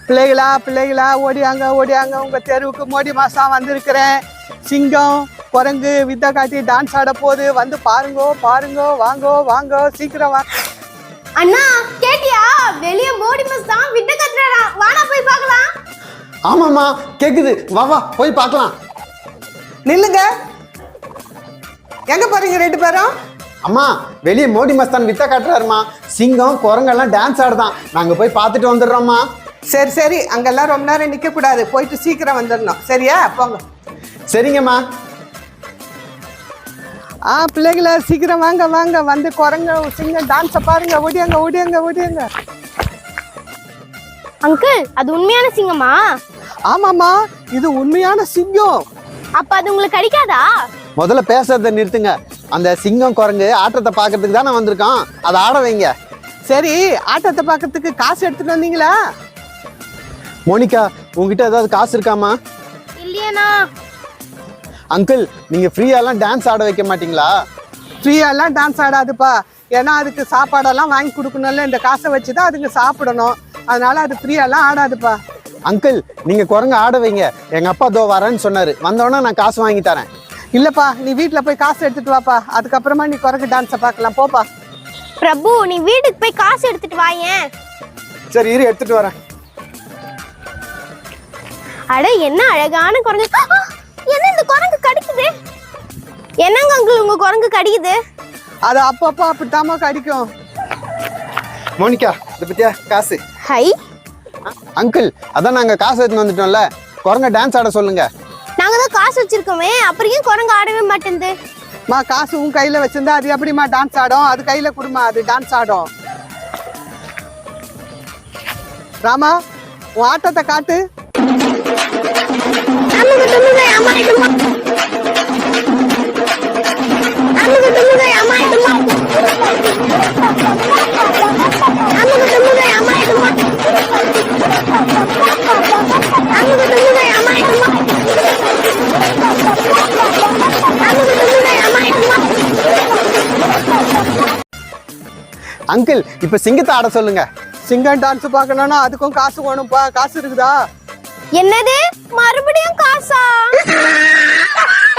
பிள்ளைகளா பிள்ளைகளா ஓடியாங்க உங்க தெருவுக்கு மோடி மாசம் வந்திருக்கிறேன். சிங்கம் குரங்கு வித்தை காட்டி டான்ஸ் ஆட போகுது. வந்து பாருங்கோ வாங்கோ சீக்கிரம் வா. அண்ணா கேட்டியா? வெளிய மோடி மாஸ் தான் வித்தை காட்டுறாரா. வாடா போய் பார்க்கலாம். ஆமாம்மா கேக்குது, வா போய் பார்க்கலாம். நில்லுங்க, எங்க போறீங்க ரெண்டு பேரும்? அம்மா வெளியே மோடி மஸ்தான் வித்த காட்டுறாருமா. சிங்கம் குரங்கெல்லாம் டான்ஸ் ஆடுதான். நாங்க போய் பார்த்துட்டு வந்துடுறோம்மா. சரி அங்கெல்லாம் ரொம்ப நேரம் நிக்க கூடாது, போயிட்டு சீக்கிரம் வந்துடணும். சரியா? போங்க. சரிங்கம்மா. பிள்ளைங்களா சீக்கிரம் வாங்க வந்து குரங்க சிங்கம் டான்ஸை பாருங்க. ஓடியாங்க. அங்கிள் அது உண்மையான சிங்கமா? ஆமாம்மா, இது உண்மையான சிங்கம். அப்ப அது உங்களுக்கு கடிக்காதா? முதல்ல பேசுறத நிறுத்துங்க. அந்த சிங்கம் குரங்கு ஆட்டத்தை பார்க்கறதுக்கு தானே வந்திருக்கோம், அதை ஆட வைங்க. சரி, ஆட்டத்தை பார்க்கறதுக்கு காசு எடுத்துட்டு வந்தீங்களா? மோனிகா உங்ககிட்ட ஏதாவது காசு இருக்காமா? இல்லையாண்ணா. அங்கிள் நீங்க ஃப்ரீயாலாம் டான்ஸ் ஆட வைக்க மாட்டீங்களா? ஃப்ரீயாலாம் டான்ஸ் ஆடாதுப்பா. ஏன்னா அதுக்கு சாப்பாடெல்லாம் வாங்கி கொடுக்கணும்ல. இந்த காசை வச்சு தான் அதுங்க சாப்பிடணும். அதனால அது ஃப்ரீயாலாம் ஆடாதுப்பா. அங்கிள் நீங்க குரங்கு ஆட வைங்க. எங்க அப்பா தோ வரேன்னு சொன்னாரு, வந்தோடனே நான் காசு வாங்கி தரேன். இல்லப்பா, நீ வீட்டில் போய் காசு எடுத்துட்டு வாப்பா. அதுக்கப்புறமா நீ குரங்கு டான்ஸை பார்க்கலாம். போப்பா. பிரபு நீ வீட்டுக்கு போய் காசு எடுத்துட்டு வாயேன். சரி இரு, எடுத்துட்டு வரேன். அட என்ன அழகான குரங்கு. என்ன இந்த குரங்கு கடிக்குது? என்னங்க அங்கிள் உங்க குரங்கு கடிக்குது? அது அப்பப்போ அப்படித்தாமா கடிக்கும். மோனிகா இதை பத்தியா காசு? ஹை அங்கிள் அதான் நாங்க காசு எடுத்துன்னு வந்துட்டோம்ல, குரங்க டான்ஸ் ஆட சொல்லுங்க. நாங்க தான் காசு வச்சிருக்கோமே, அப்புறம் ஏன் குரங்கு ஆடவே மாட்டேங்குது? காசு உன் கையில வச்சிருந்தா அது எப்படிமா டான்ஸ் ஆடும்? அது கையில கொடுமா, அது டான்ஸ் ஆடும். ராமா உன் ஆட்டத்தை காட்டு. அங்கிள் இப்ப சிங்கத்தை ஆட சொல்லுங்க. சிங்கம் டான்ஸ் பார்க்கணும்னா அதுக்கும் காசு வேணும்ப்பா. காசு இருக்குதா? என்னது மறுபடியும் காசா?